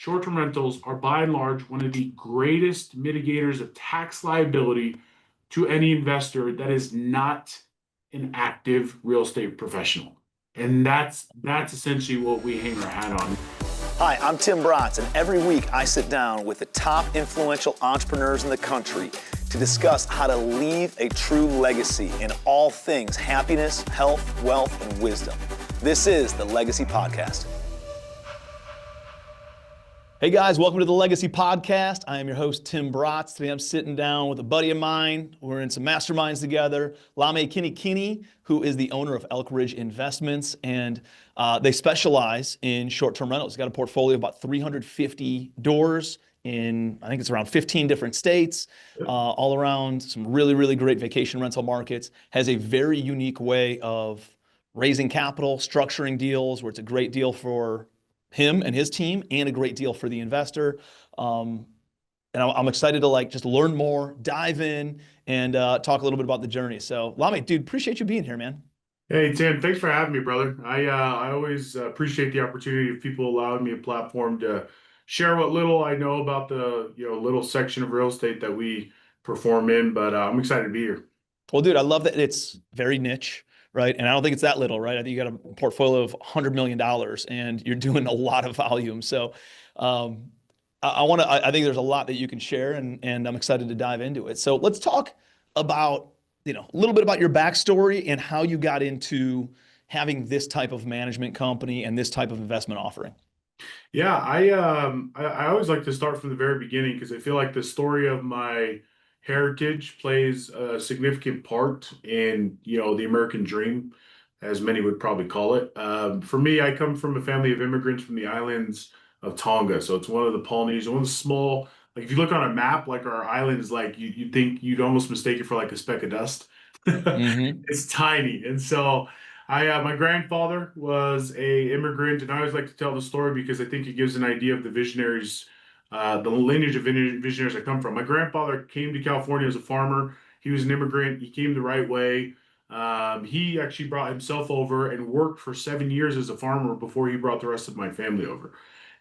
short-term rentals are by and large one of the greatest mitigators of tax liability to any investor that is not an active real estate professional. And that's essentially what we hang our hat on. Hi, I'm Tim Bratz, and every week I sit down with the top influential entrepreneurs in the country to discuss how to leave a true legacy in all things happiness, health, wealth, and wisdom. This is the Legacy Podcast. Hey guys, welcome to the Legacy Podcast. I am your host, Tim Bratz. Today I'm sitting down with a buddy of mine. We're in some masterminds together, Lamè Kinikini, who is the owner of Elk Ridge Investments, and they specialize in short-term rentals. He's got a portfolio of about 350 doors in, I think it's around 15 different states, all around some really, really great vacation rental markets. Has a very unique way of raising capital, structuring deals where it's a great deal for him and his team and a great deal for the investor. And I'm excited to just learn more, dive in, and talk a little bit about the journey. So Lamè, dude, appreciate you being here, man. Hey, Tim, thanks for having me, brother. I always appreciate the opportunity of people allowing me a platform to share what little I know about the little section of real estate that we perform in, but I'm excited to be here. Well, dude, I love that it's very niche. Right. And I don't think it's that little, right? I think you got a portfolio of $100 million and you're doing a lot of volume. So I think there's a lot that you can share and I'm excited to dive into it. So let's talk about, a little bit about your backstory and how you got into having this type of management company and this type of investment offering. Yeah, I always like to start from the very beginning because I feel like the story of my heritage plays a significant part in, the American dream, as many would probably call it. For me, I come from a family of immigrants from the islands of Tonga. So it's one of the Polynesian, one of the small, if you look on a map, our island is you'd think you'd almost mistake it for a speck of dust. Mm-hmm. It's tiny. And so my grandfather was a immigrant, and I always like to tell the story because I think it gives an idea of the visionaries, the lineage of visionaries I come from. My grandfather came to California as a farmer. He was an immigrant. He came the right way. He actually brought himself over and worked for 7 years as a farmer before he brought the rest of my family over.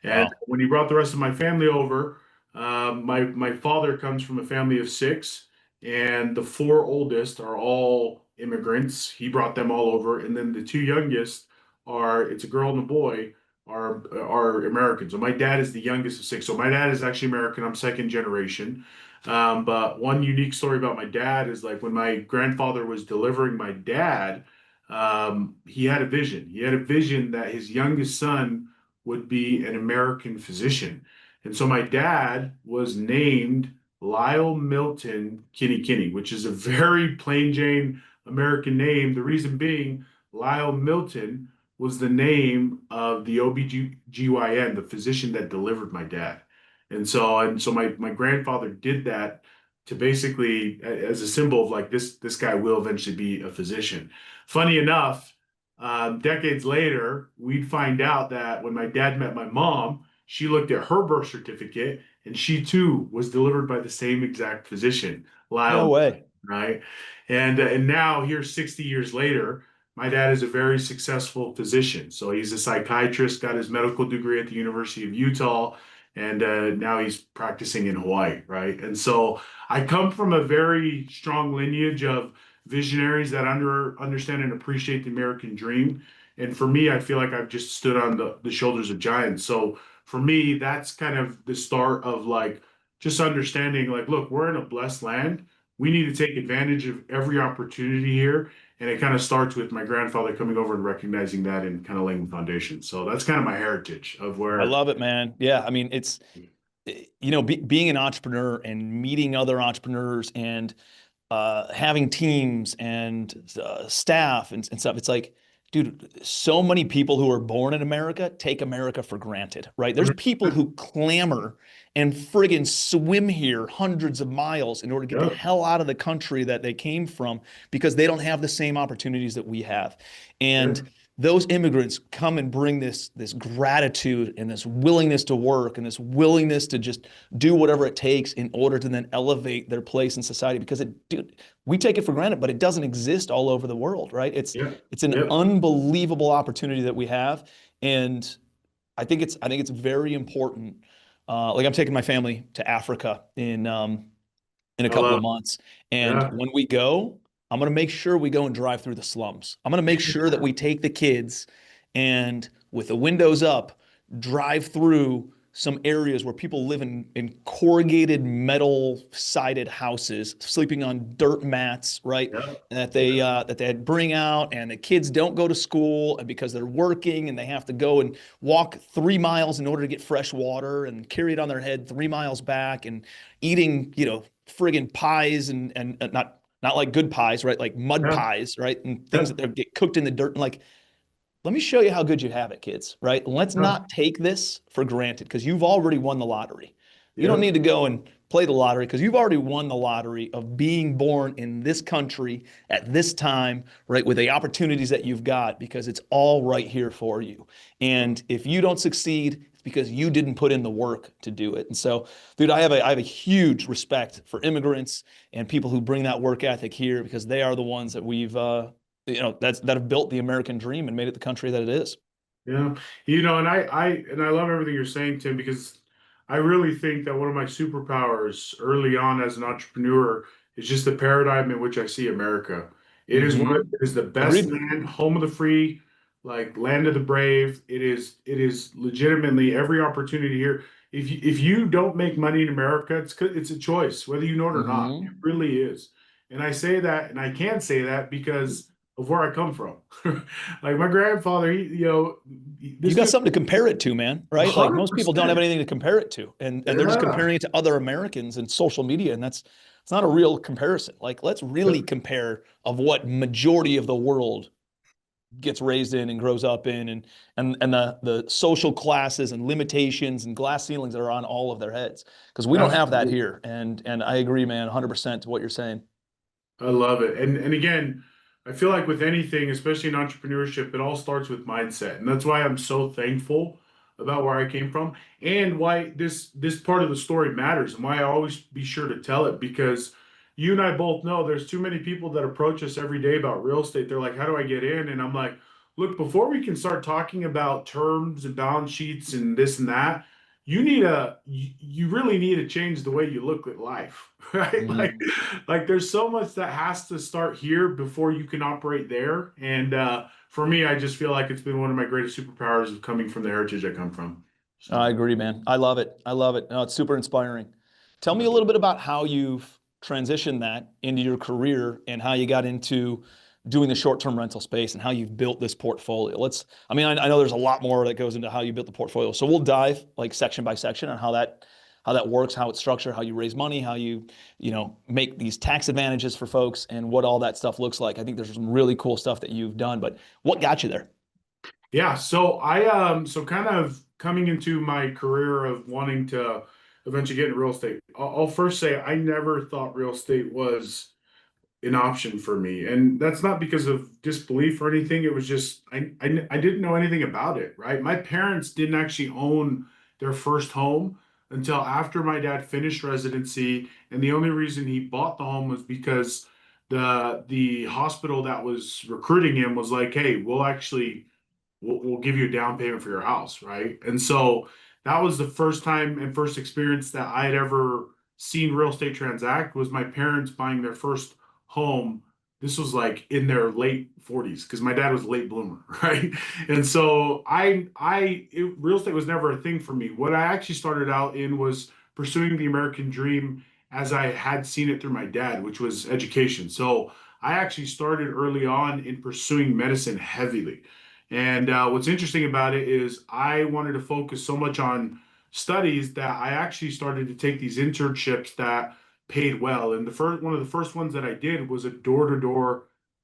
And Wow. when he brought the rest of my family over, my father comes from a family of 6, and the 4 oldest are all immigrants. He brought them all over, and then the 2 youngest it's a girl and a boy, are Americans. So my dad is the youngest of 6. So my dad is actually American. I'm second generation. But one unique story about my dad is when my grandfather was delivering my dad, he had a vision. He had a vision that his youngest son would be an American physician. And so my dad was named Lyle Milton Kinikini, which is a very plain Jane American name. The reason being, Lyle Milton was the name of the OBGYN, the physician that delivered my dad. And so my grandfather did that to basically as a symbol of this guy will eventually be a physician. Funny enough, decades later, we'd find out that when my dad met my mom, she looked at her birth certificate and she too was delivered by the same exact physician, Lyle. No way. Right. And now here 60 years later, my dad is a very successful physician. So he's a psychiatrist, got his medical degree at the University of Utah, and now he's practicing in Hawaii, right? And so I come from a very strong lineage of visionaries that understand and appreciate the American dream. And for me, I feel like I've just stood on the shoulders of giants. So for me, that's kind of the start of just understanding, look, we're in a blessed land. We need to take advantage of every opportunity here. And it kind of starts with my grandfather coming over and recognizing that and kind of laying the foundation. So that's kind of my heritage of where. I love it, man. Yeah. I mean, it's, being an entrepreneur and meeting other entrepreneurs and having teams and staff and stuff. It's dude, so many people who are born in America take America for granted, right? There's people who clamor and friggin' swim here hundreds of miles in order to get the hell out of the country that they came from because they don't have the same opportunities that we have. And those immigrants come and bring this gratitude and this willingness to work and this willingness to just do whatever it takes in order to then elevate their place in society, because dude, we take it for granted, but it doesn't exist all over the world, right? It's an unbelievable opportunity that we have. And I think it's very important. Like I'm taking my family to Africa in a I couple of love, months. And yeah, when we go, I'm going to make sure we go and drive through the slums. I'm going to make sure that we take the kids and with the windows up, drive through some areas where people live in corrugated metal sided houses, sleeping on dirt mats, right? yeah, And yeah, that they bring out, and the kids don't go to school, and because they're working and they have to go and walk 3 miles in order to get fresh water and carry it on their head 3 miles back and eating, friggin' pies and not like good pies, right? Like mud yeah, pies, right? And things yeah, that they get cooked in the dirt. And like, let me show you how good you have it, kids, right? Let's yeah, not take this for granted because you've already won the lottery. You don't yeah. need to go and play the lottery because you've already won the lottery of being born in this country at this time, right? With the opportunities that you've got because it's all right here for you. And if you don't succeed, it's because you didn't put in the work to do it. And so, dude, I have a huge respect for immigrants and people who bring that work ethic here because they are the ones that that have built the American dream and made it the country that it is. Yeah, and I love everything you're saying, Tim, because I really think that one of my superpowers early on as an entrepreneur is just the paradigm in which I see America. Mm-hmm. It is the best Agreed. land, home of the free, like land of the brave. It is legitimately every opportunity here. If you don't make money in America, it's a choice, whether you know it or not. It Mm-hmm. really is. And I say that, and I can say that because of where I come from. Like my grandfather, You this got dude, something to compare it to, man, right? Like most people don't have 100%. anything to compare it to, and they're just Yeah. comparing it to other Americans and social media, and that's it's not a real comparison. Like let's really compare of what majority of the world gets raised in and grows up in, and the social classes and limitations and glass ceilings that are on all of their heads because we don't have that Absolutely. here. And I agree, man, 100% to what you're saying. I love it. And again, I feel like with anything, especially in entrepreneurship, it all starts with mindset. And that's why I'm so thankful about where I came from and why this part of the story matters and why I always be sure to tell it because you and I both know there's too many people that approach us every day about real estate. They're like, "How do I get in?" And I'm like, "Look, before we can start talking about terms and balance sheets and this and that, you really need to change the way you look at life, right? Mhm. Like there's so much that has to start here before you can operate there. And for me, I just feel like it's been one of my greatest superpowers of coming from the heritage I come from. I So agree, man. I love it. I love it. No, it's super inspiring. Tell me a little bit about how you've transitioned that into your career and how you got into doing the short-term rental space and how you've built this portfolio. I know there's a lot more that goes into how you built the portfolio. So we'll dive like section by section on how that works, how it's structured, how you raise money, how make these tax advantages for folks and what all that stuff looks like. I think there's some really cool stuff that you've done, but what got you there? yeah, so kind of coming into my career of wanting to eventually get into real estate. I'll first say I never thought real estate was an option for me. And that's not because of disbelief or anything. It was just, I didn't know anything about it, right? My parents didn't actually own their first home until after my dad finished residency. And the only reason he bought the home was because the hospital that was recruiting him was like, hey, we'll give you a down payment for your house, right? And so that was the first time and first experience that I had ever seen real estate transact was my parents buying their first home. This was like in their late 40s because my dad was a late bloomer, right? And so real estate was never a thing for me. What I actually started out in was pursuing the American dream as I had seen it through my dad, which was education. So I actually started early on in pursuing medicine heavily. And what's interesting about it is I wanted to focus so much on studies that I actually started to take these internships that paid well. And the first one of the first ones that I did was a door-to-door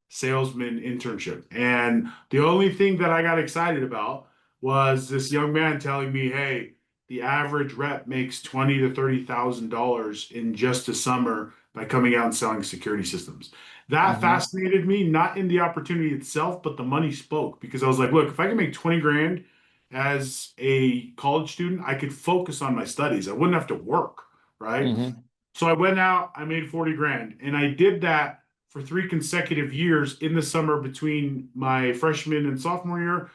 salesman internship. And the only thing that I got excited about was this young man telling me, "Hey, the average rep makes twenty to $30,000 in just a summer by coming out and selling security systems." That Hmm. fascinated me, not in the opportunity itself, but the money spoke because I was like, look, if I can make 20 grand as a college student, I could focus on my studies. I wouldn't have to work, right? Hmm. So I went out, I made 40 grand, and I did that for 3 consecutive years in the summer between my freshman and sophomore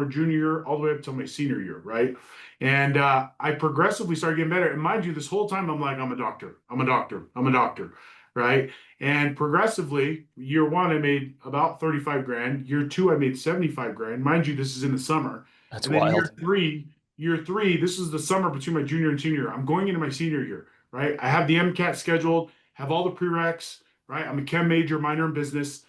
and junior year, all the way up till my senior year, right? And I progressively started getting better. And mind you, this whole time I'm like, I'm a doctor, I'm a doctor, I'm a doctor, right? And progressively, year one, I made about 35 grand. Year two, I made 75 grand. Mind you, this is in the summer. That's And then wild. year three, this is the summer between my junior and senior year. I'm going into my senior year, right? I have the MCAT scheduled, have all the prereqs, right? I'm a chem major, minor in business.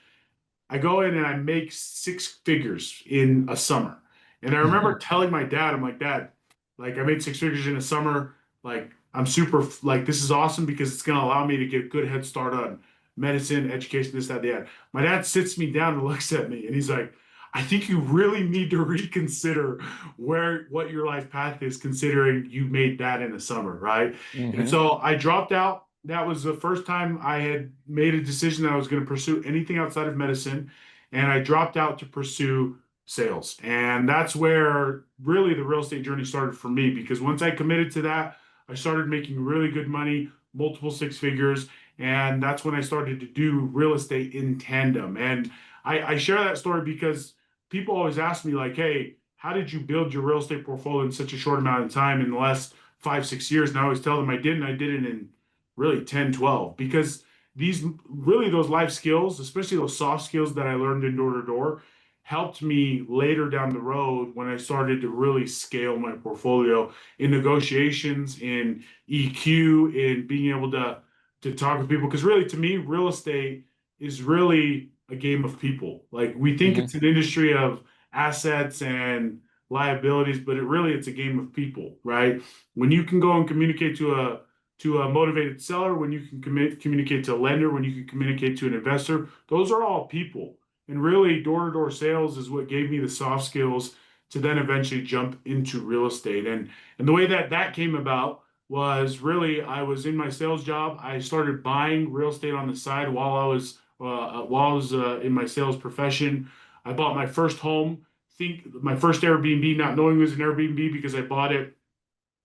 I go in and I make 6 figures in a summer. And I remember telling my dad, I'm like, Dad, like I made 6 figures in a summer. Like I'm super, like this is awesome because it's going to allow me to get a good head start on medicine, education, this, that, that. My dad sits me down and looks at me and he's like, I think you really need to reconsider what your life path is, considering you made that in the summer, right? And Hmm. so I dropped out. That was the first time I had made a decision that I was going to pursue anything outside of medicine. And I dropped out to pursue sales. And that's where really the real estate journey started for me, because once I committed to that, I started making really good money, multiple 6 figures. And that's when I started to do real estate in tandem. And I share that story because people always ask me, like, hey, how did you build your real estate portfolio in such a short amount of time in the last 5, 6 years? And I always tell them I didn't. I did it in really 10, 12, because these really those life skills, especially those soft skills that I learned in door to door, helped me later down the road when I started to really scale my portfolio in negotiations, in EQ, in being able to talk with people. Because really, to me, real estate is really a game of people. Like we think Hmm. it's an industry of assets and liabilities, but it's a game of people, right? When you can go and communicate to a motivated seller, when you can communicate to a lender, when you can communicate to an investor, those are all people. And really, door to door sales is what gave me the soft skills to then eventually jump into real estate. And the way that that came about was really I was in my sales job. I started buying real estate on the side while I was in my sales profession. I bought my first home. Think my first Airbnb, not knowing it was an Airbnb because I bought it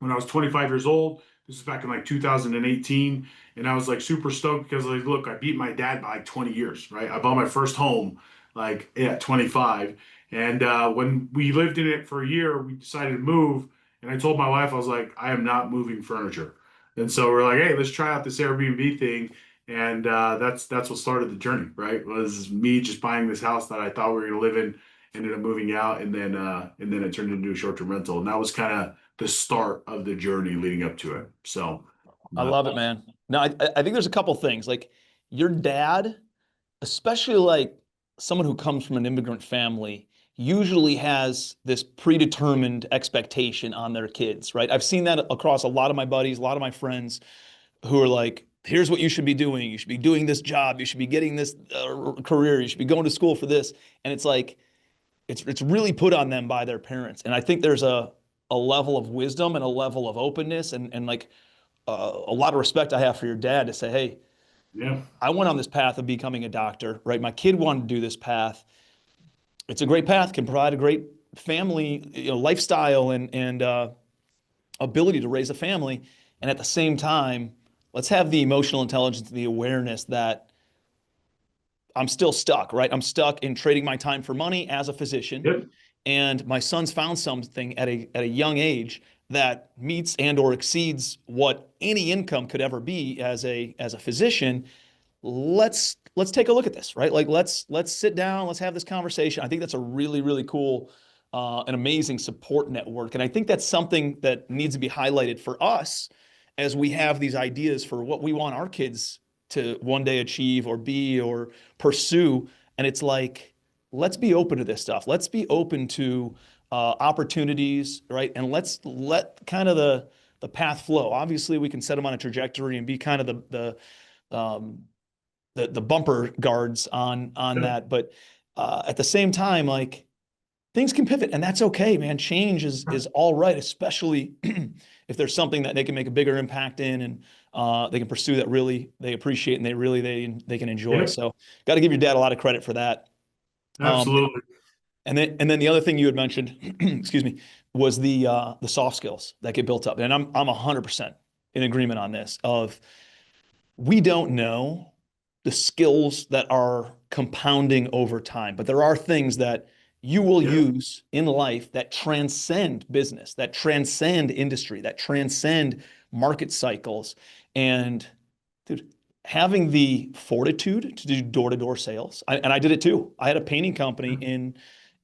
when I was 25 years old. This is back in like 2018. And I was like super stoked because like, look, I beat my dad by like 20 years, right? I bought my first home like at 25. And when we lived in it for a year, we decided to move. And I told my wife, I was like, I am not moving furniture. And so we're like, hey, let's try out this Airbnb thing. And that's what started the journey, right? Was me just buying this house that I thought we were going to live in, ended up moving out, and then it turned into a short-term rental. And that was kind of the start of the journey leading up to it. So, I uh, love it, man. No, I think there's a couple things. Like your dad, especially like someone who comes from an immigrant family, usually has this predetermined expectation on their kids, right? I've seen that across a lot of my buddies, a lot of my friends who are like, here's what you should be doing. You should be doing this job. You should be getting this career. You should be going to school for this. And it's like, it's really put on them by their parents. And I think there's a level of wisdom and a level of openness and like a lot of respect I have for your dad to say, hey, yeah, I went on this path of becoming a doctor, right? My kid wanted to do this path. It's a great path, can provide a great family, lifestyle and ability to raise a family. And at the same time, let's have the emotional intelligence and the awareness that I'm still stuck, right? I'm stuck in trading my time for money as a physician. yep, And my son's found something at a young age that meets and or exceeds what any income could ever be as a physician. Let's take a look at this, right? Like let's sit down, let's have this conversation. I think that's a really cool, an amazing support network, and I think that's something that needs to be highlighted for us as we have these ideas for what we want our kids to one day achieve or be or pursue. And it's like, let's be open to this stuff. Let's be open to opportunities, right? And let's let kind of the path flow. Obviously, we can set them on a trajectory and be kind of the bumper guards on yep, that. But at the same time, like things can pivot, and that's okay, man. Change is all right, especially if there's something that they can make a bigger impact in, and they can pursue that really they appreciate and they can enjoy. yep, So, got to give your dad a lot of credit for that. Um, absolutely. and then the other thing you had mentioned, excuse me, was the soft skills that get built up, and I'm 100% in agreement on this. Of we don't know the skills that are compounding over time. But there are things that you will use in life that transcend business, that transcend industry, that transcend market cycles. And dude, having the fortitude to do door-to-door sales, and I did it too. I had a painting company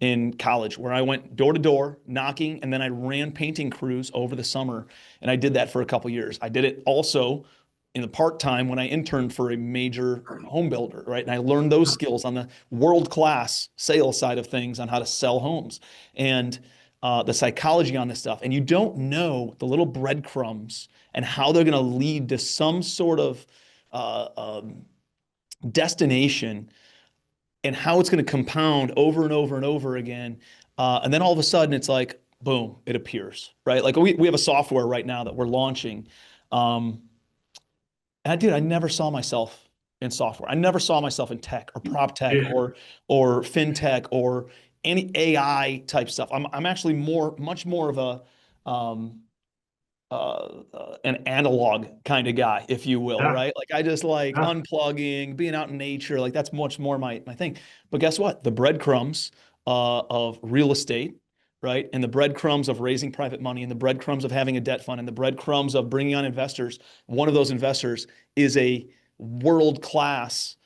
in college where I went door to door knocking, and then I ran painting crews over the summer, and I did that for a couple years. I did it also in the part-time when I interned for a major home builder, right? And I learned those skills on the world-class sales side of things on how to sell homes and the psychology on this stuff. And you don't know the little breadcrumbs and how they're going to lead to some sort of destination and how it's going to compound over and over and over again. And then all of a sudden it's like, boom, it appears, right? Like we have a software right now that we're launching. And I never saw myself in software. I never saw myself in tech or prop tech or fintech or any AI type stuff. I'm actually much more of an analog kind of guy, if you will, right? Like I just like unplugging, being out in nature. Like that's much more my thing. But guess what? The breadcrumbs of real estate, right? And the breadcrumbs of raising private money and the breadcrumbs of having a debt fund and the breadcrumbs of bringing on investors. One of those investors is a world-class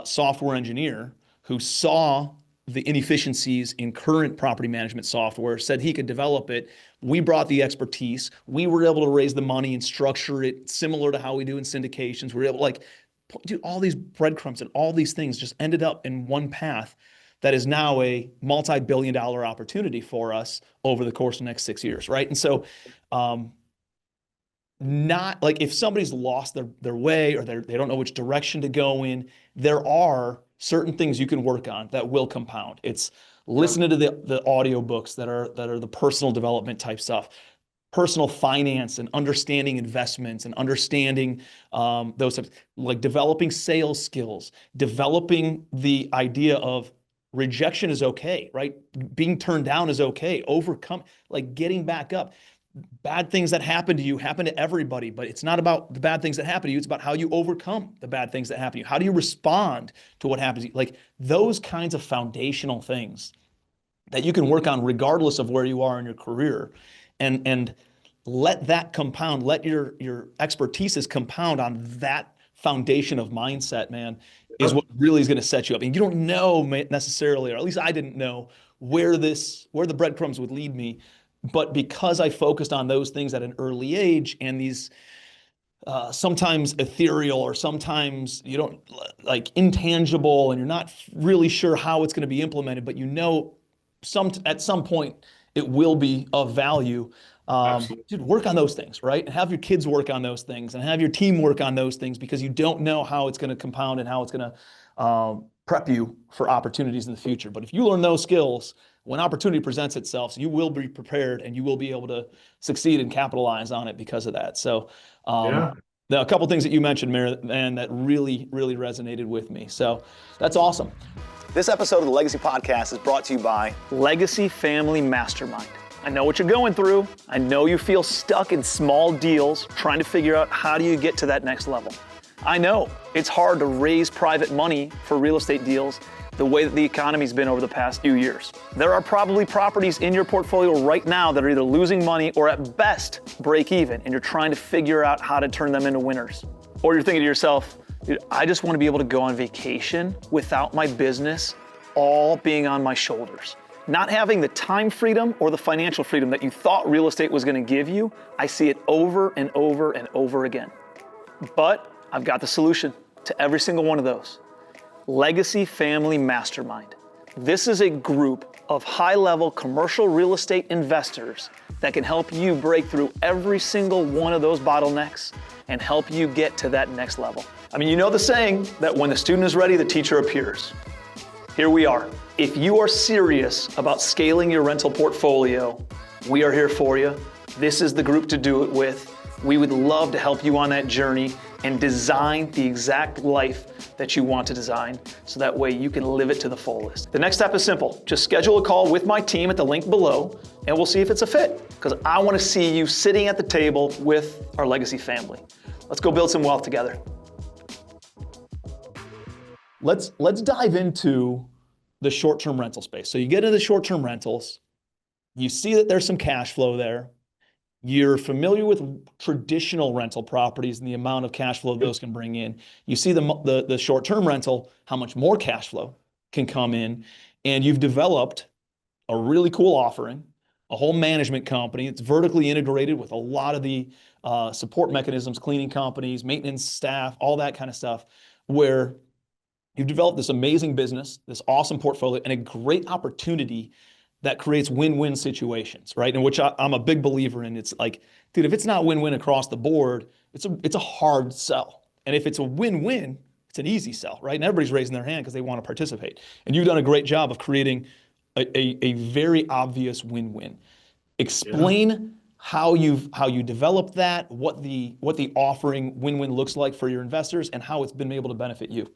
software engineer who saw the inefficiencies in current property management software, said he could develop it. We brought the expertise. We were able to raise the money and structure it similar to how we do in syndications. We were able to like, dude, all these breadcrumbs and all these things just ended up in one path that is now a multi-billion-dollar opportunity for us over the course of the next 6 years, right? And so not like if somebody's lost their way or they don't know which direction to go in, there are certain things you can work on that will compound. It's listening to the audio books that are the personal development type stuff, personal finance and understanding investments and understanding those types, like developing sales skills, developing the idea of rejection is okay, right? Being turned down is okay. Overcome, like getting back up. Bad things that happen to you happen to everybody, but it's not about the bad things that happen to you. It's about how you overcome the bad things that happen to you. How do you respond to what happens to you? Like those kinds of foundational things that you can work on regardless of where you are in your career, and let that compound, let your expertise compound on that foundation of mindset, man, is what really is going to set you up. And you don't know necessarily, or at least I didn't know where the breadcrumbs would lead me. But because I focused on those things at an early age and these sometimes ethereal or sometimes you don't like intangible and you're not really sure how it's going to be implemented, but you know at some point it will be of value. Dude, work on those things, right? And have your kids work on those things and have your team work on those things because you don't know how it's going to compound and how it's going to prep you for opportunities in the future. But if you learn those skills, when opportunity presents itself, you will be prepared and you will be able to succeed and capitalize on it because of that. So a couple of things that you mentioned, man, that really, really resonated with me. So that's awesome. This episode of the Legacy Podcast is brought to you by Legacy Family Mastermind. I know what you're going through. I know you feel stuck in small deals, trying to figure out how do you get to that next level. I know it's hard to raise private money for real estate deals the way that the economy's been over the past few years. There are probably properties in your portfolio right now that are either losing money or at best break even, and you're trying to figure out how to turn them into winners. Or you're thinking to yourself, dude, I just want to be able to go on vacation without my business all being on my shoulders. Not having the time freedom or the financial freedom that you thought real estate was going to give you, I see it over and over and over again. But I've got the solution to every single one of those. Legacy Family Mastermind. This is a group of high-level commercial real estate investors that can help you break through every single one of those bottlenecks and help you get to that next level. I mean, you know the saying that when the student is ready, the teacher appears. Here we are. If you are serious about scaling your rental portfolio, we are here for you. This is the group to do it with. We would love to help you on that journey and design the exact life that you want to design so that way you can live it to the fullest. The next step is simple. Just schedule a call with my team at the link below and we'll see if it's a fit, because I want to see you sitting at the table with our Legacy family. Let's go build some wealth together. let's dive into the short-term rental space. So you get into the short-term rentals, you see that there's some cash flow there. You're familiar with traditional rental properties and the amount of cash flow those can bring in. You see the short-term rental, how much more cash flow can come in, and you've developed a really cool offering, a whole management company. It's vertically integrated with a lot of the support mechanisms, cleaning companies, maintenance staff, all that kind of stuff, where you've developed this amazing business, this awesome portfolio, and a great opportunity that creates win-win situations, right? And which I'm a big believer in. It's like, dude, if it's not win-win across the board, it's a hard sell. And if it's a win-win, it's an easy sell, right? And everybody's raising their hand because they want to participate. And you've done a great job of creating a very obvious win-win. Yeah. Explain how you developed that, what the offering win-win looks like for your investors, and how it's been able to benefit you.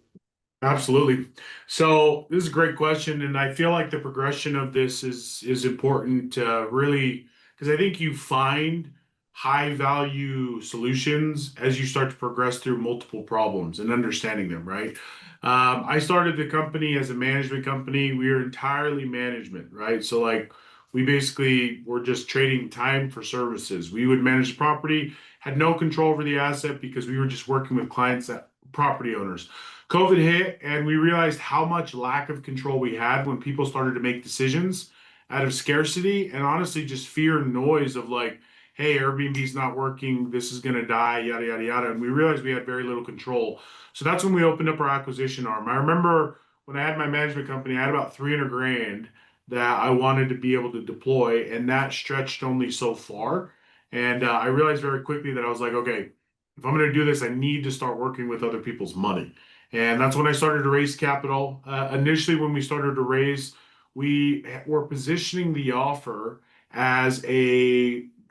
Absolutely. So this is a great question, and I feel like the progression of this is important to really because I think you find high value solutions as you start to progress through multiple problems and understanding them, right? I started the company as a management company. We were entirely management, right? So like we basically were just trading time for services. We would manage the property, had no control over the asset because we were just working with clients that property owners. COVID hit, and we realized how much lack of control we had when people started to make decisions out of scarcity and honestly just fear and noise of like, hey, Airbnb's not working, this is going to die, yada, yada, yada. And we realized we had very little control. So that's when we opened up our acquisition arm. I remember when I had my management company, I had about 300 grand that I wanted to be able to deploy, and that stretched only so far. And I realized very quickly that I was like, okay, if I'm going to do this, I need to start working with other people's money. And that's when I started to raise capital. Initially, when we started to raise, we were positioning the offer as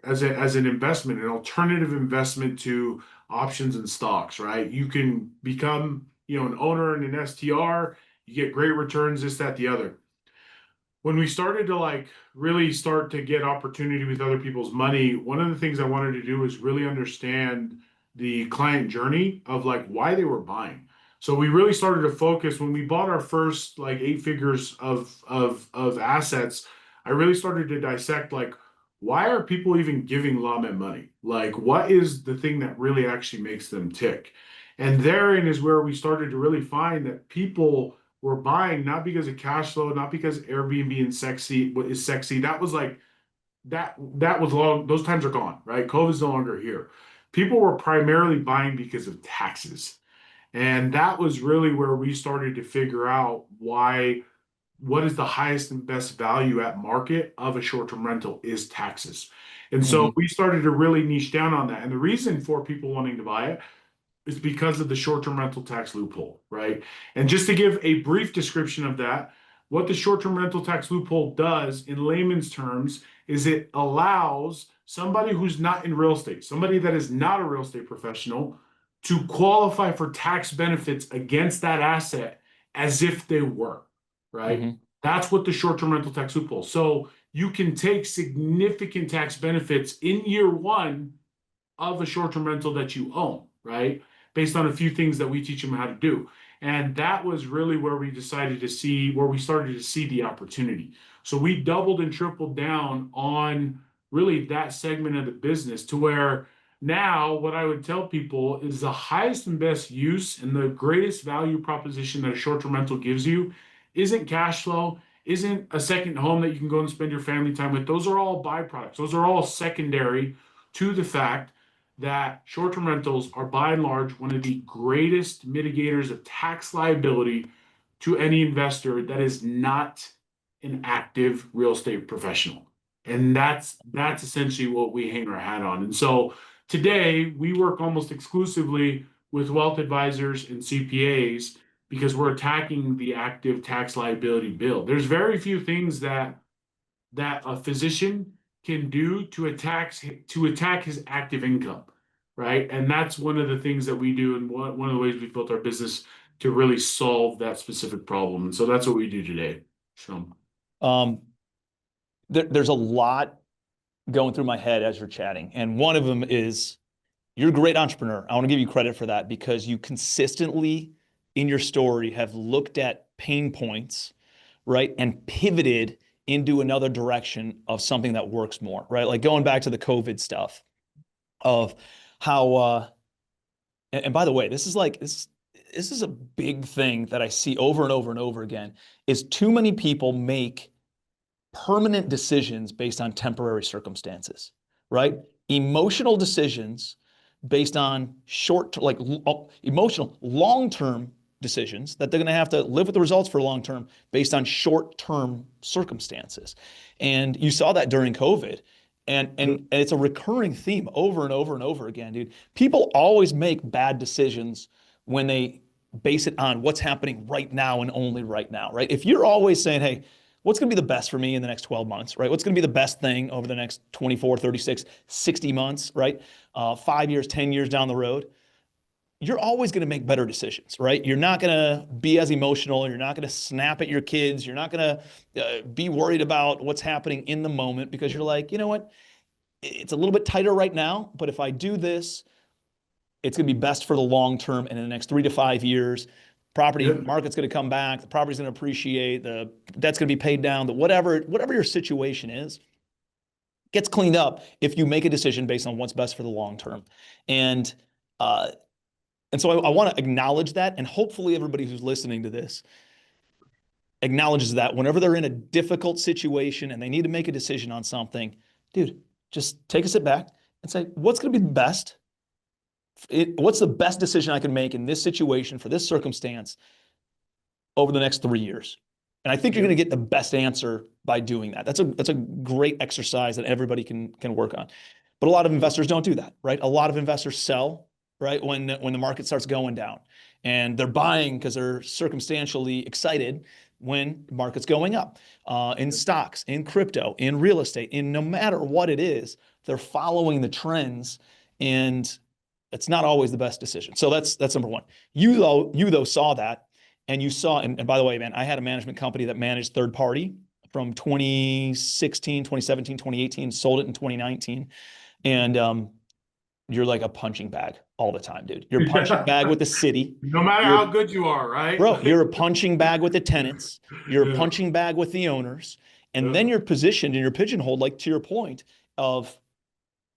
as an investment, an alternative investment to options and stocks, right? You can become, an owner in an STR, you get great returns, this, that, the other. When we started to like really start to get opportunity with other people's money, one of the things I wanted to do was really understand the client journey of like why they were buying. So we really started to focus when we bought our first like 8 figures of assets. I really started to dissect like why are people even giving Lamè money? Like what is the thing that really actually makes them tick? And therein is where we started to really find that people were buying not because of cash flow, not because Airbnb and sexy is sexy. That was like that was long. Those times are gone, right? COVID's no longer here. People were primarily buying because of taxes. And that was really where we started to figure out what is the highest and best value at market of a short-term rental is taxes. And so Mhm. we started to really niche down on that. And the reason for people wanting to buy it is because of the short-term rental tax loophole, right? And just to give a brief description of that, what the short-term rental tax loophole does in layman's terms is it allows somebody who's not in real estate, somebody that is not a real estate professional, to qualify for tax benefits against that asset as if they were, right? Mhm. That's what the short-term rental tax loophole. So you can take significant tax benefits in year one of a short-term rental that you own, right? Based on a few things that we teach them how to do. And that was really where we decided to see, where we started to see the opportunity. So we doubled and tripled down on really that segment of the business to where now what I would tell people is the highest and best use and the greatest value proposition that a short-term rental gives you isn't cash flow, isn't a second home that you can go and spend your family time with. Those are all byproducts. Those are all secondary to the fact that short-term rentals are by and large one of the greatest mitigators of tax liability to any investor that is not an active real estate professional. And that's essentially what we hang our hat on. And so today we work almost exclusively with wealth advisors and CPAs because we're attacking the active tax liability bill. There's very few things that a physician can do to attack his active income, right? And that's one of the things that we do, and one of the ways we built our business to really solve that specific problem. And so that's what we do today. So Um, there's a lot going through my head as you're chatting, and one of them is you're a great entrepreneur. I want to give you credit for that because you consistently in your story have looked at pain points, right, and pivoted into another direction of something that works more, right? Like going back to the COVID stuff of how, and by the way, this is a big thing that I see over and over and over again, is too many people make permanent decisions based on temporary circumstances, right? Emotional decisions based on emotional long-term decisions that they're going to have to live with the results for long term based on short-term circumstances. And you saw that during COVID. And it's a recurring theme over and over and over again, dude. People always make bad decisions when they base it on what's happening right now and only right now, right? If you're always saying, hey, what's going to be the best for me in the next 12 months, right? What's going to be the best thing over the next 24, 36, 60 months, right? 5 years, 10 years down the road, you're always going to make better decisions, right? You're not going to be as emotional. You're not going to snap at your kids. You're not going to be worried about what's happening in the moment because you're like, you know what? It's a little bit tighter right now, but if I do this, it's going to be best for the long term. And in the next 3 to 5 years, property Yep. market's going to come back. The property's going to appreciate. The debt's going to be paid down. Whatever your situation is, gets cleaned up if you make a decision based on what's best for the long term. And uh, and so I want to acknowledge that, and hopefully everybody who's listening to this acknowledges that whenever they're in a difficult situation and they need to make a decision on something, dude, just take a sit back and say, what's going to be best? What's the best decision I can make in this situation for this circumstance over the next 3 years? And I think you're going to get the best answer by doing that. That's a great exercise that everybody can work on. But a lot of investors don't do that, right? A lot of investors sell, right, when the market starts going down. And they're buying because they're circumstantially excited when the market's going up. In stocks, in crypto, in real estate, in no matter what it is, they're following the trends, and it's not always the best decision. So that's number one. You though saw that, and you saw, and by the way, man, I had a management company that managed third party from 2016, 2017, 2018, sold it in 2019. And you're like a punching bag all the time, dude. You're a punching bag with the city. No matter You're, how good you are, right? bro, you're a punching bag with the tenants. You're a Yeah. punching bag with the owners. And Yeah. then you're positioned and you're pigeonholed, like to your point of,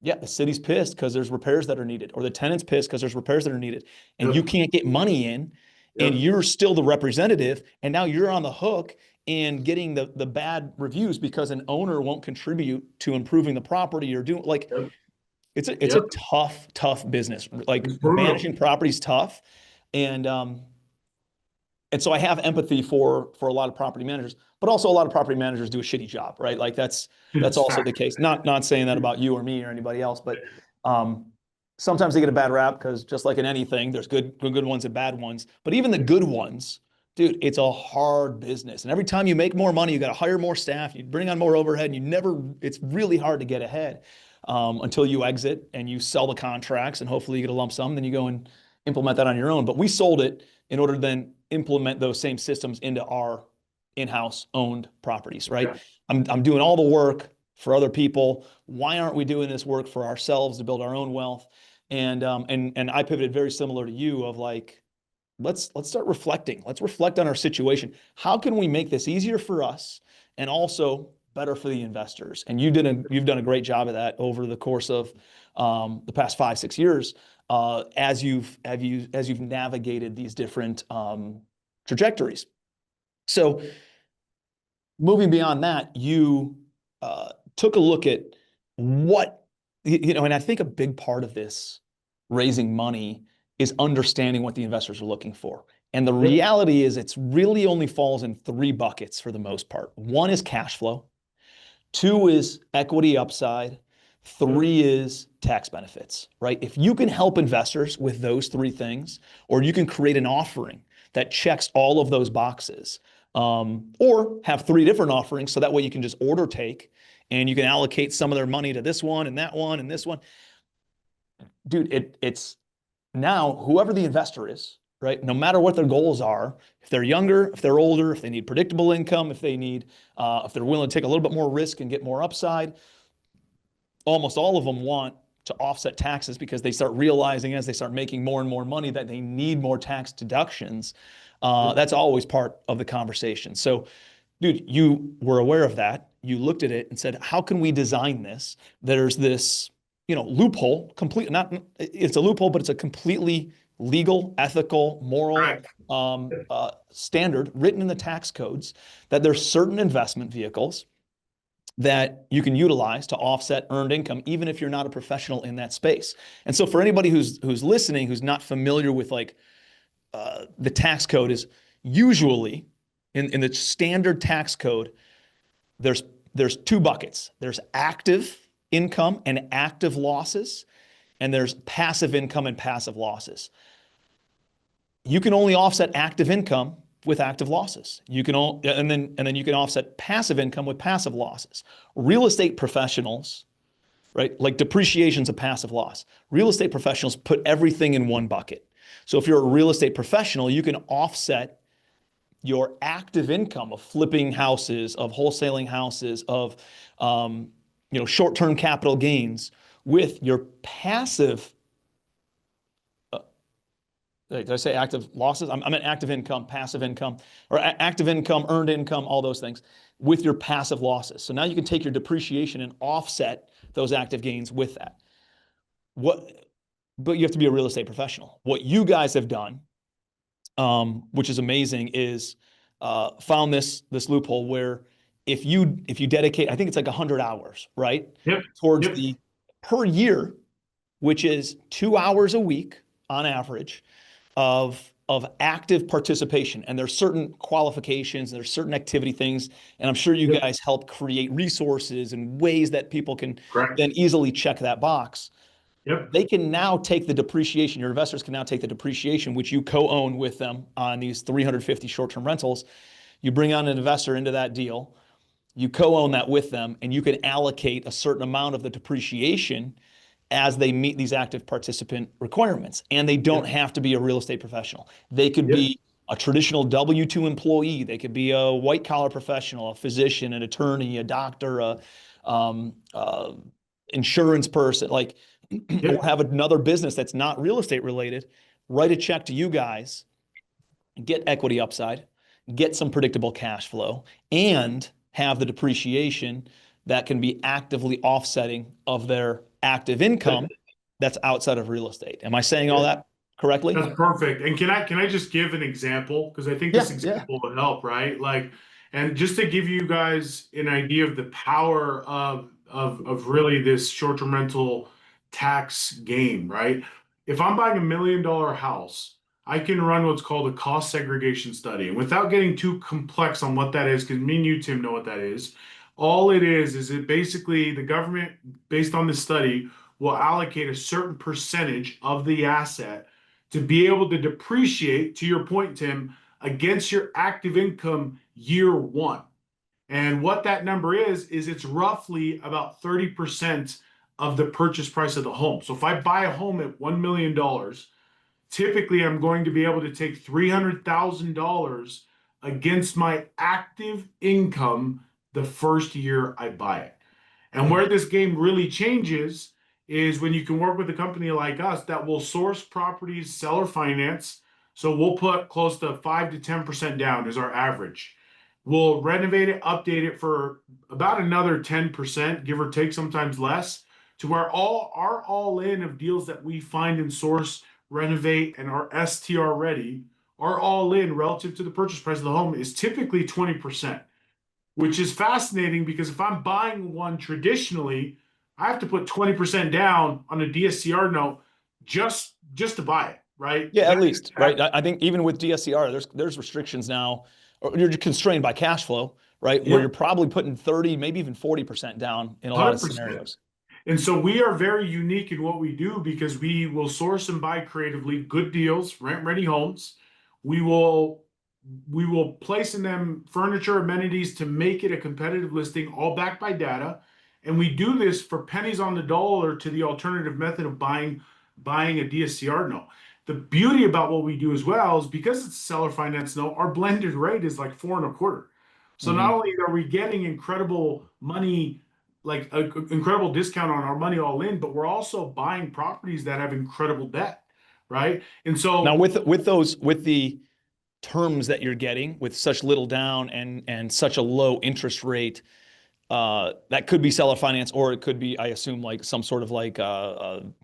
yeah, the city's pissed because there's repairs that are needed, or the tenant's pissed because there's repairs that are needed, and you Yep. can't get money in, and Yep. you're still the representative, and now you're on the hook and getting the bad reviews because an owner won't contribute to improving the property or doing like Yep. it's a Yep. tough business. Like It's brutal. managing property's tough, and and so I have empathy for a lot of property managers, but also a lot of property managers do a shitty job, right? Like that's It's also the fact. case. Not saying that about you or me or anybody else, but um, sometimes they get a bad rap because just like in anything, there's good ones and bad ones. But even the good ones, dude, it's a hard business. And every time you make more money, you got to hire more staff, you bring on more overhead, and it's really hard to get ahead until you exit and you sell the contracts, and hopefully you get a lump sum. Then you go and implement that on your own. But we sold it in order to then implement those same systems into our in-house owned properties, right? Yeah. I'm doing all the work for other people. Why aren't we doing this work for ourselves to build our own wealth? And I pivoted very similar to you of like, let's start reflecting. Let's reflect on our situation. How can we make this easier for us and also better for the investors? And you've done a great job of that over the course of the past 5-6 years as you've navigated these different trajectories. So moving beyond that, you took a look at what, and I think a big part of this raising money is understanding what the investors are looking for. And the Yep. reality is it's really only falls in 3 buckets for the most part. One is cash flow. 2 is equity upside. 3 is tax benefits, right? If you can help investors with those 3 things, or you can create an offering that checks all of those boxes, or have 3 different offerings so that way you can just order take and you can allocate some of their money to this one and that one and this one. Dude, it's now whoever the investor is, right? No matter what their goals are, if they're younger, if they're older, if they need predictable income, if they're willing to take a little bit more risk and get more upside, almost all of them want to offset taxes because they start realizing as they start making more and more money that they need more tax deductions. That's always part of the conversation. So, dude, you were aware of that. You looked at it and said, how can we design this? There's this, loophole, it's a loophole, but it's a completely legal, ethical, moral Correct. standard written in the tax codes that there's certain investment vehicles that you can utilize to offset earned income, even if you're not a professional in that space. And so for anybody who's listening, who's not familiar with the tax code, is usually in the standard tax code, there's two buckets. There's active income and active losses, and there's passive income and passive losses. You can only offset active income with active losses. And then you can offset passive income with passive losses. Real estate professionals, right? Like depreciation's a passive loss. Real estate professionals put everything in one bucket. So if you're a real estate professional, you can offset your active income of flipping houses, of wholesaling houses, of short-term capital gains with your passive. Did I say active losses? I meant active income, passive income, or active income, earned income, all those things with your passive losses. So now you can take your depreciation and offset those active gains with that. But you have to be a real estate professional. What you guys have done, which is amazing, is found this loophole where if you dedicate, I think it's like 100 hours, right? Yep. Towards Yep. the per year, which is 2 hours a week on average of active participation. And there's certain qualifications, there's certain activity things, and I'm sure you Yep. guys help create resources and ways that people can Correct. then easily check that box. Yep. They can now take the depreciation, your investors can now take the depreciation, which you co-own with them on these 350 short-term rentals. You bring on an investor into that deal, you co-own that with them, and you can allocate a certain amount of the depreciation as they meet these active participant requirements. And they don't Yep. have to be a real estate professional. They could Yep. be a traditional W-2 employee. They could be a white collar professional, a physician, an attorney, a doctor, insurance person, or Yep. have another business that's not real estate related. Write a check to you guys, get equity upside, get some predictable cash flow, and have the depreciation that can be actively offsetting of their active income that's outside of real estate. Am I saying all Yep. that correctly? That's perfect. And can I just give an example? Because I think this Yeah, yeah. example will help, right? And just to give you guys an idea of the power of really this short-term rental tax game, right? If I'm buying $1 million house, I can run what's called a cost segregation study. And without getting too complex on what that is, because me and you, Tim, know what that is. All it is it basically the government, based on this study, will allocate a certain percentage of the asset to be able to depreciate, to your point, Tim, against your active income year one. And what that number is it's roughly about 30% of the purchase price of the home. So if I buy a home at $1 million, typically I'm going to be able to take $300,000 against my active income the first year I buy it. And where this game really changes is when you can work with a company like us that will source properties seller finance. So we'll put close to 5 to 10% down as our average. We'll renovate it, update it for about another 10%, give or take, sometimes less, to where all in of deals that we find and source, renovate, and are STR ready, are all in relative to the purchase price of the home is typically 20%, which is fascinating because if I'm buying one traditionally, I have to put 20% down on a DSCR note just to buy it, right? Yeah, at least, right? I think even with DSCR, there's restrictions now, or you're constrained by cash flow, right? Where you're Yep, probably putting 30, maybe even 40% down in a lot of 100%. scenarios. And so we are very unique in what we do because we will source and buy creatively good deals, rent ready homes. We will we will place in them furniture amenities to make it a competitive listing, all backed by data. And we do this for pennies on the dollar to the alternative method of buying a DSCR note. The beauty about what we do as well is because it's a seller finance note, our blended rate is like 4.25. So not Mhm. only are we getting incredible money like an incredible discount on our money all in, but we're also buying properties that have incredible debt, right? And Now so with the terms that you're getting with such little down and such a low interest rate, that could be seller finance, or it could be, I assume, like some sort of like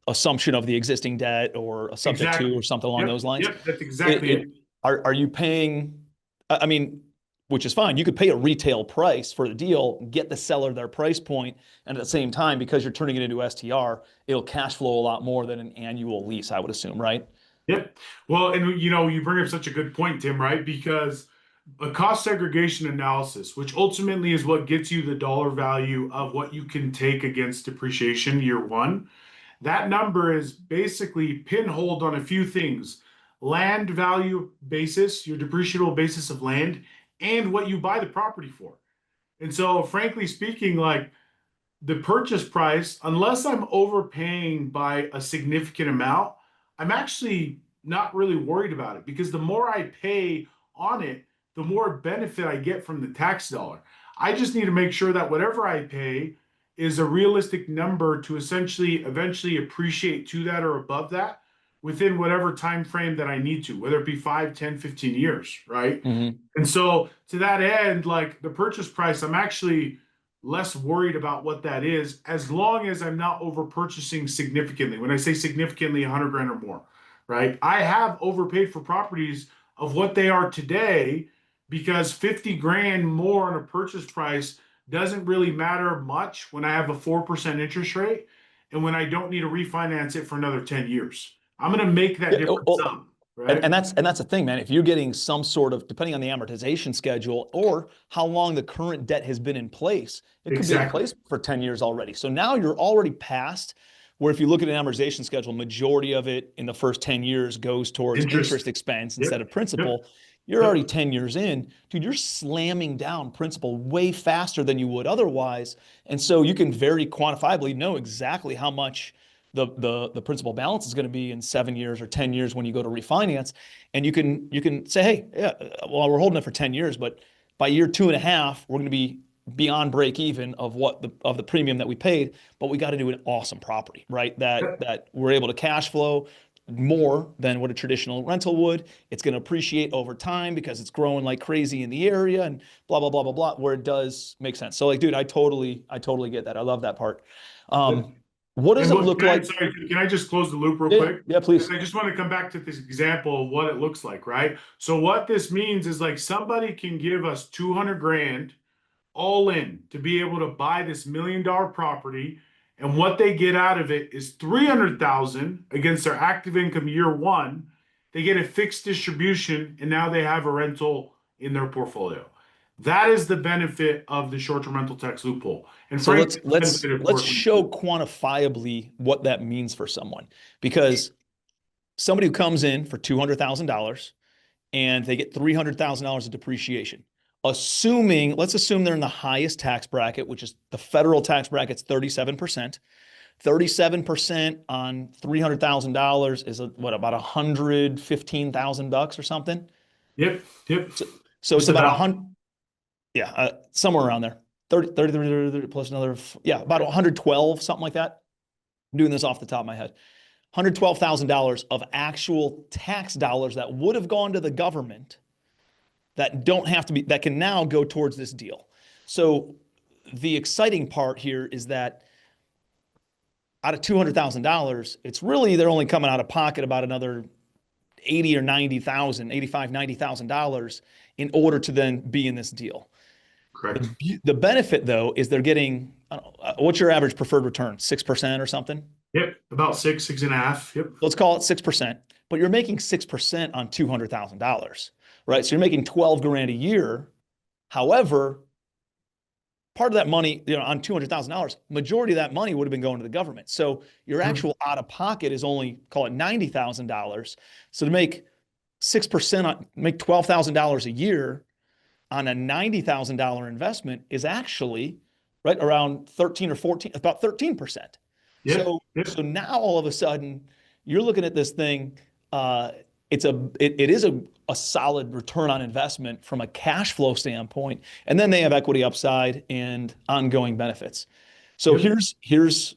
assumption of the existing debt or a subject to exactly. or something along Yep, those lines. yep, that's It, exactly it it. are you paying? I mean, which is fine. You could pay a retail price for the deal, get the seller their price point, and at the same time, because you're turning it into STR, it'll cash flow a lot more than an annual lease, I would assume, right? Yep. Well, and you bring up such a good point, Tim, right? Because a cost segregation analysis, which ultimately is what gets you the dollar value of what you can take against depreciation year one, that number is basically pinholed on a few things: land value basis, your depreciable basis of land, and what you buy the property for. And so, frankly speaking, like the purchase price, unless I'm overpaying by a significant amount, I'm actually not really worried about it because the more I pay on it, the more benefit I get from the tax dollar. I just need to make sure that whatever I pay is a realistic number to essentially eventually appreciate to that or above that within whatever time frame that I need to, whether it be 5, 10, 15 years, right? Mm-hmm. And so to that end, like the purchase price, I'm actually less worried about what that is as long as I'm not over purchasing significantly. When I say significantly, 100 grand or more, right? I have overpaid for properties of what they are today because 50 grand more on a purchase price doesn't really matter much when I have a 4% interest rate and when I don't need to refinance it for another 10 years. I'm going to make that Yeah, difference up, and, right? and that's the thing, man. If you're getting some sort of, depending on the amortization schedule or how long the current debt has been in place, it could be in Exactly. place for 10 years already. So now you're already past where if you look at an amortization schedule, majority of it in the first 10 years goes towards interest Interest. expense instead Yep. of Yep. principal. You're Yep. already 10 years in. Dude, you're slamming down principal way faster than you would otherwise. And so you can very quantifiably know exactly how much the principal balance is going to be in 7 years or 10 years when you go to refinance. And you can say, hey, yeah, well, we're holding it for 10 years, but by year 2.5, we're going to be beyond break even of the premium that we paid, but we got to do an awesome property, right? Yep. That we're able to cash flow more than what a traditional rental would. It's going to appreciate over time because it's growing like crazy in the area and blah blah blah blah blah. Where it does make sense. So like, dude, I totally get that. I love that part. Yep. Um, what does And it what look can I, like? sorry, can I just close the loop real Yeah, quick? yeah, Because please. I just want to come back to this example of what it looks like, right? So what this means is like somebody can give us 200 grand all in to be able to buy this $1 million property. And what they get out of it is 300,000 against their active income year one. They get a fixed distribution and now they have a rental in their portfolio. That is the benefit of the short-term rental tax loophole. And So let's frankly, it's let's benefited let's for show quantifiably what that means for someone, because somebody who comes in for $200,000 and they get $300,000 of depreciation, let's assume they're in the highest tax bracket, which is the federal tax bracket's 37%. 37% on $300,000 is what, about $115,000 or something. Yep, yep. So it's Just about a about. hundred, yeah, somewhere around there. 30 plus another, yeah, about 112, something like that. I'm doing this off the top of my head. $112,000 of actual tax dollars that would have gone to the government that don't have to be, that can now go towards this deal. So the exciting part here is that out of $200,000, it's really, they're only coming out of pocket about another 80 or 90,000, 85, $90,000 in order to then be in this deal. Correct. The benefit though is they're getting, I don't know, what's your average preferred return? 6% or something? Yep, about six, 6.5. Yep. Let's call it 6%, but you're making 6% on $200,000, right? So you're making 12 grand a year. However, part of that money, on $200,000, majority of that money would have been going to the government. So your Mhm. actual out of pocket is only, call it $90,000. So to make 6% make $12,000 a year on a $90,000 investment is actually right around 13 or 14, about 13%. Yep, So yep. now all of a sudden you're looking at this thing. Uh, it is a solid return on investment from a cash flow standpoint, and then they have equity upside and ongoing benefits. So Yep. here's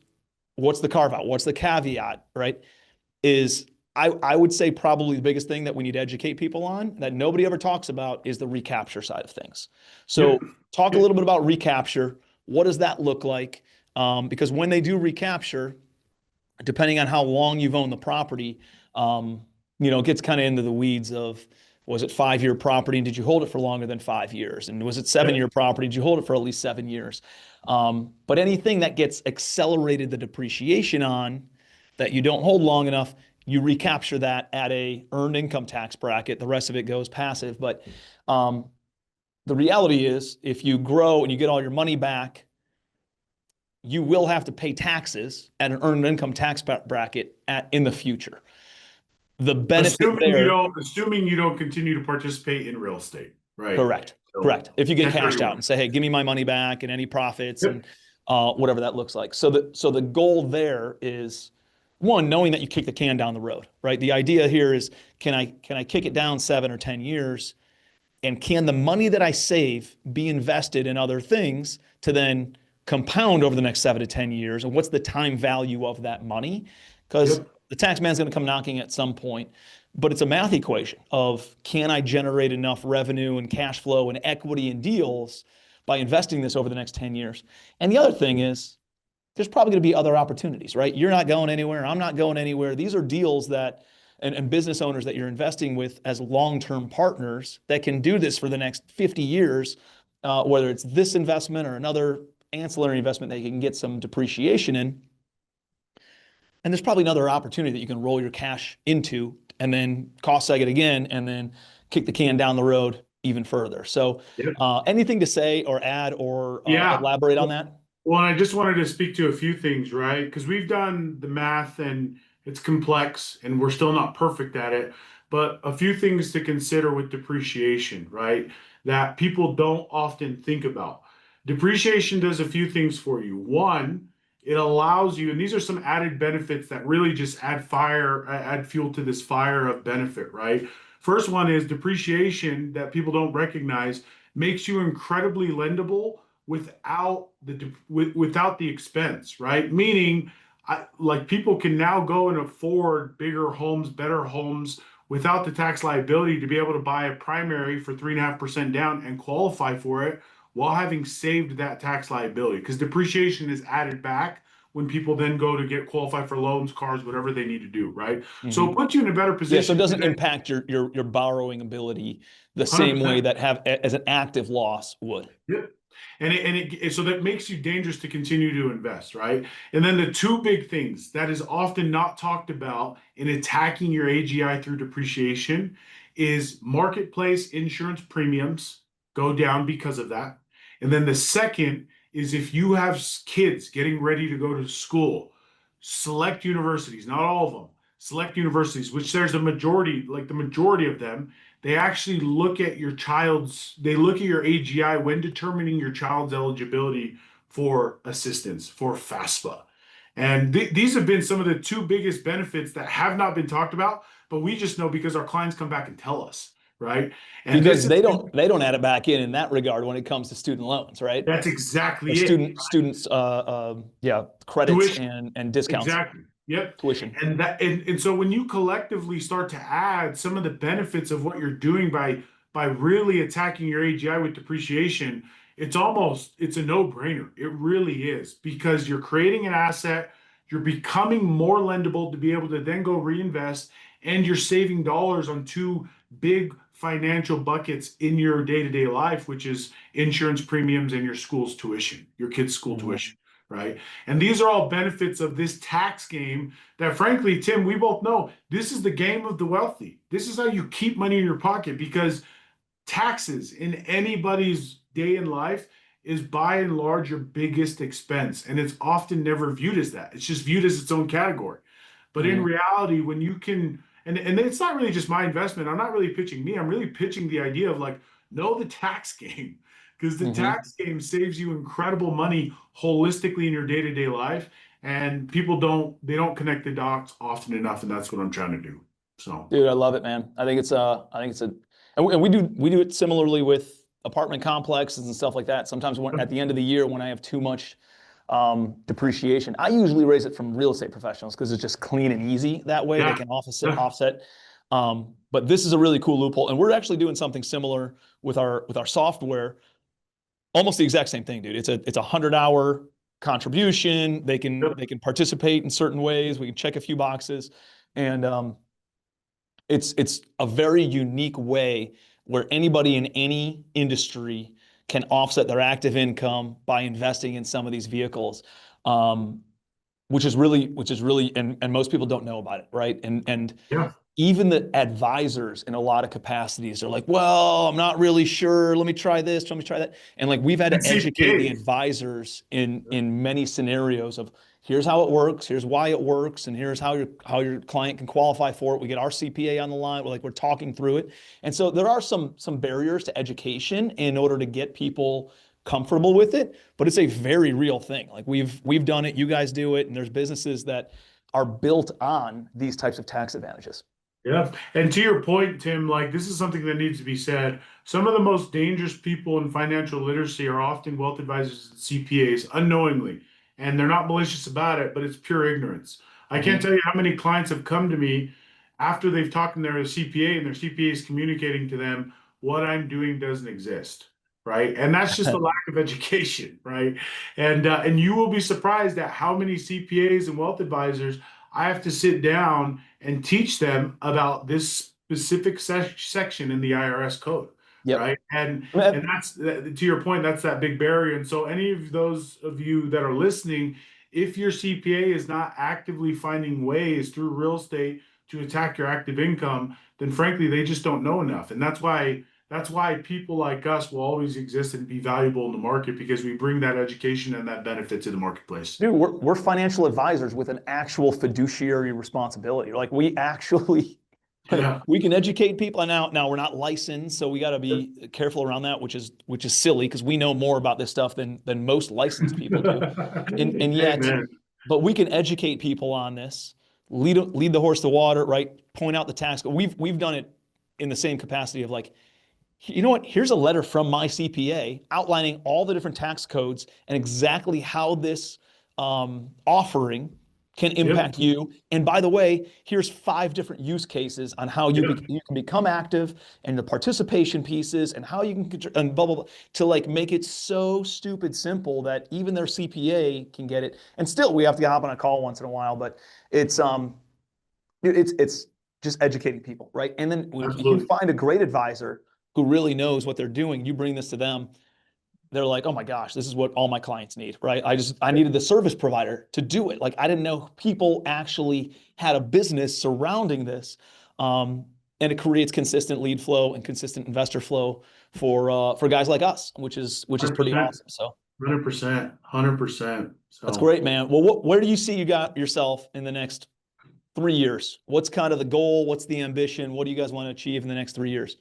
what's the carve out? What's the caveat, right? Is I would say probably the biggest thing that we need to educate people on that nobody ever talks about is the recapture side of things. Yep. So talk a little bit about recapture. What does that look like? Because when they do recapture, depending on how long you've owned the property, it gets kind of into the weeds of, was it 5-year property and did you hold it for longer than 5 years? And was it 7-year property? Did you hold it for at least 7 years? But anything that gets accelerated the depreciation on that you don't hold long enough, you recapture that at a earned income tax bracket. The rest of it goes passive. But the reality is, if you grow and you get all your money back, you will have to pay taxes at an earned income tax bracket in the future. The benefit there, Assuming you don't continue to participate in real estate, right? correct, So correct. If you get cashed out 1031. and say, hey, give me my money back and any profits Yep. and whatever that looks like. So the goal there is, one, knowing that you kick the can down the road, right? The idea here is, can I kick it down 7 or 10 years? And can the money that I save be invested in other things to then compound over the next 7 to 10 years? And what's the time value of that money? Because Yep. the tax man's going to come knocking at some point, but it's a math equation of, can I generate enough revenue and cash flow and equity and deals by investing this over the next 10 years? And the other thing is, there's probably going to be other opportunities, right? You're not going anywhere. I'm not going anywhere. These are deals that, and business owners that you're investing with as long-term partners that can do this for the next 50 years, whether it's this investment or another ancillary investment that you can get some depreciation in. And there's probably another opportunity that you can roll your cash into and then cost seg it again and then kick the can down the road even further. So Yep. anything to say or add or Yeah. elaborate on that? Well, I just wanted to speak to a few things, right? Because we've done the math and it's complex and we're still not perfect at it. But a few things to consider with depreciation, right? That people don't often think about. Depreciation does a few things for you. One, it allows you, and these are some added benefits that really just add fuel to this fire of benefit, right? First one is depreciation that people don't recognize makes you incredibly lendable without the expense, right? Meaning, like people can now go and afford bigger homes, better homes without the tax liability to be able to buy a primary for 3.5% down and qualify for it while having saved that tax liability because depreciation is added back when people then go to get qualified for loans, cars, whatever they need to do, right? So it puts you in a better Yeah, so it position to doesn't then impact your borrowing ability the same way 100%. that have as an active loss would. Yep. So that makes you dangerous to continue to invest, right? And then the two big things that is often not talked about in attacking your AGI through depreciation is marketplace insurance premiums go down because of that. And then the second is if you have kids getting ready to go to school, select universities, not all of them, select universities, which there's a majority, like the majority of them, they actually they look at your AGI when determining your child's eligibility for assistance, for FAFSA. And these have been some of the two biggest benefits that have not been talked about, but we just know because our clients come back and tell us, right? And this Because is they don't add it back in that regard when it comes to student loans, right? that's Or exactly it. students credits Tuition. and discounts, Exactly. Yep. tuition. And so when you collectively start to add some of the benefits of what you're doing by really attacking your AGI with depreciation, it's a no-brainer. It really is because you're creating an asset, you're becoming more lendable to be able to then go reinvest, and you're saving dollars on two big financial buckets in your day-to-day life, which is insurance premiums and your school's tuition, your kid's school Mhm. tuition, right? And these are all benefits of this tax game that, frankly, Tim, we both know this is the game of the wealthy. This is how you keep money in your pocket because taxes in anybody's day in life is by and large your biggest expense. And it's often never viewed as that. It's just viewed as its own category. But in Mhm. reality, when you can, and it's not really just my investment, I'm not really pitching me, I'm really pitching the idea of like, know the tax game because the Mhm. tax game saves you incredible money holistically in your day-to-day life. And they don't connect the dots often enough. And that's what I'm trying to do. So, Dude, I love it, man. And we do it similarly with apartment complexes and stuff like that. Sometimes at the end of the year when I have too much depreciation. I usually raise it from real estate professionals because it's just clean and easy that way. They Yeah. can Yeah. offset. But this is a really cool loophole, and we're actually doing something similar with our software. Almost the exact same thing, dude. It's a 100-hour contribution. Yep. They can participate in certain ways. We can check a few boxes, and it's a very unique way where anybody in any industry can offset their active income by investing in some of these vehicles, um, which is really, and most people don't know about it, right? And Yeah. even the advisors in a lot of capacities are like, well, I'm not really sure. Let me try this. Let me try that. And like we've had And to educate the CPAs. advisors in many scenarios of here's how it works, here's why it works, and here's how your client can qualify for it. We get our CPA on the line. We're talking through it. And so there are some barriers to education in order to get people comfortable with it, but it's a very real thing. Like we've done it, you guys do it, and there's businesses that are built on these types of tax advantages. Yeah. And to your point, Tim, like this is something that needs to be said. Some of the most dangerous people in financial literacy are often wealth advisors and CPAs unknowingly. And they're not malicious about it, but it's pure ignorance. I can't Mhm. tell you how many clients have come to me after they've talked to their CPA and their CPA is communicating to them what I'm doing doesn't exist. Right. And that's just a lack of education. Right. And you will be surprised at how many CPAs and wealth advisors I have to sit down and teach them about this specific section in the IRS code, Yep. right? And I that's to your point, that's that big barrier. And so, any of those of you that are listening, if your CPA is not actively finding ways through real estate to attack your active income, then frankly, they just don't know enough. And that's why people like us will always exist and be valuable in the market because we bring that education and that benefit to the marketplace. Dude, we're financial advisors with an actual fiduciary responsibility. Like we actually Yeah. we can educate people. And now we're not licensed, so we got to be careful around that, which is silly because we know more about this stuff than most licensed people do. And yet, Amen. but we can educate people on this, lead the horse to water, right? Point out the tax. We've done it in the same capacity of like, you know what? Here's a letter from my CPA outlining all the different tax codes and exactly how this offering can Yep. impact you. And by the way, here's 5 different use cases on how Yep. you can become active and the participation pieces and how you can and blah blah blah to like make it so stupid simple that even their CPA can get it. And still, we have to hop on a call once in a while, but it's it's just educating people, right? And then when you Absolutely. find a great advisor who really knows what they're doing, you bring this to them, they're like, oh my gosh, this is what all my clients need, right? I needed the service provider to do it. Like I didn't know people actually had a business surrounding this. And it creates consistent lead flow and consistent investor flow for guys like us, which is pretty 100%. awesome. So 100%. 100%. that's So great, man. Well, where do you see you got yourself in the next 3 years? What's kind of the goal? What's the ambition? What do you guys want to achieve in the next 3 years?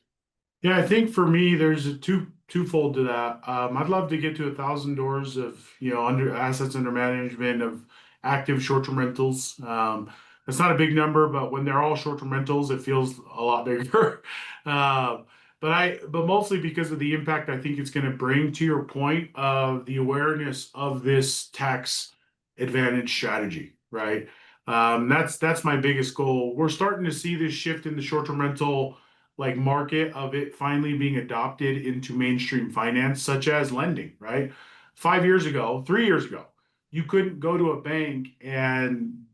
yeah, I think for me, there's a twofold to that. I'd love to get to 1,000 doors of under assets under management of active short-term rentals. That's not a big number, but when they're all short-term rentals, it feels a lot bigger. uh, but mostly because of the impact I think it's going to bring to your point of the awareness of this tax advantage strategy, right? That's my biggest goal. We're starting to see this shift in the short-term rental like market of it finally being adopted into mainstream finance, such as lending, right? 5 years ago, 3 years ago, you couldn't go to a bank and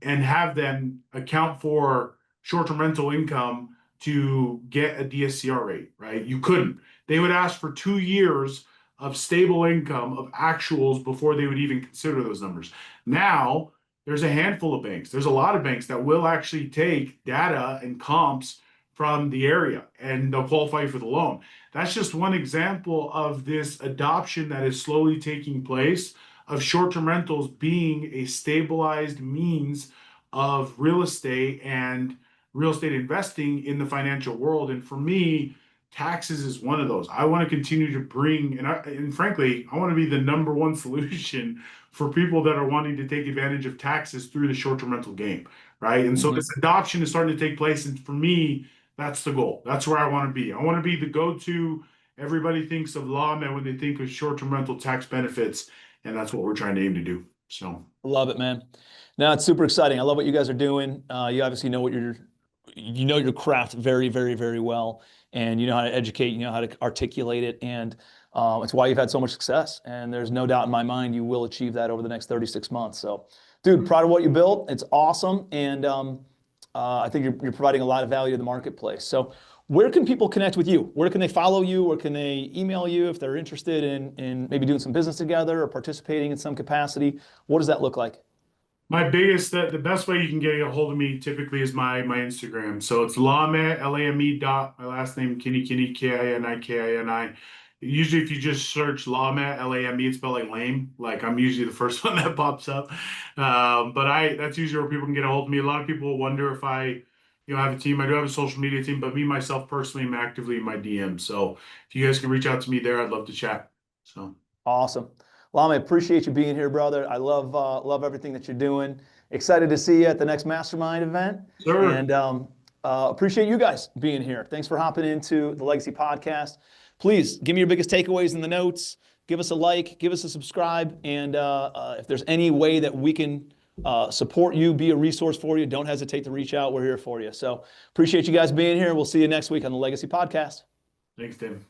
have them account for short-term rental income to get a DSCR rate, right? You couldn't. They would ask for 2 years of stable income of actuals before they would even consider those numbers. Now, there's a handful of banks. There's a lot of banks that will actually take data and comps from the area and they'll qualify you for the loan. That's just one example of this adoption that is slowly taking place of short-term rentals being a stabilized means of real estate and real estate investing in the financial world. And for me, taxes is one of those. I want to continue to bring, and frankly, I want to be the number one solution for people that are wanting to take advantage of taxes through the short-term rental game, right? And so Mhm. this adoption is starting to take place. And for me, that's the goal. That's where I want to be. I want to be the go-to. Everybody thinks of Lamè when they think of short-term rental tax benefits. and that's what we're trying to aim to do. So. Love it, man. Now it's super exciting. I love what you guys are doing. You obviously know you know your craft very, very, very well, and you know how to educate, you know how to articulate it, and it's why you've had so much success. And there's no doubt in my mind you will achieve that over the next 36 months. So, dude, proud of what you built. It's awesome, and I think you're providing a lot of value to the marketplace. So, where can people connect with you? Where can they follow you? Where can they email you if they're interested in maybe doing some business together or participating in some capacity? What does that look like? My biggest, the best way you can get a hold of me typically is my Instagram. So it's Lamè, Lame dot, my last name, Kinikini, Kinikini. Usually if you just search Lamè, Lame, it's spelled like lame. Like I'm usually the first one that pops up. But that's usually where people can get a hold of me. A lot of people wonder if have a team. I do have a social media team, but me, myself, personally, I'm actively in my DM. So if you guys can reach out to me there, I'd love to chat. So. Awesome. Lamè, appreciate you being here, brother. I love everything that you're doing. Excited to see you at the next mastermind event. Sure. And appreciate you guys being here. Thanks for hopping into the Legacy Podcast. Please give me your biggest takeaways in the notes. Give us a like, give us a subscribe. And if there's any way that we can support you, be a resource for you, don't hesitate to reach out. We're here for you. So appreciate you guys being here. We'll see you next week on the Legacy Podcast. Thanks, Tim.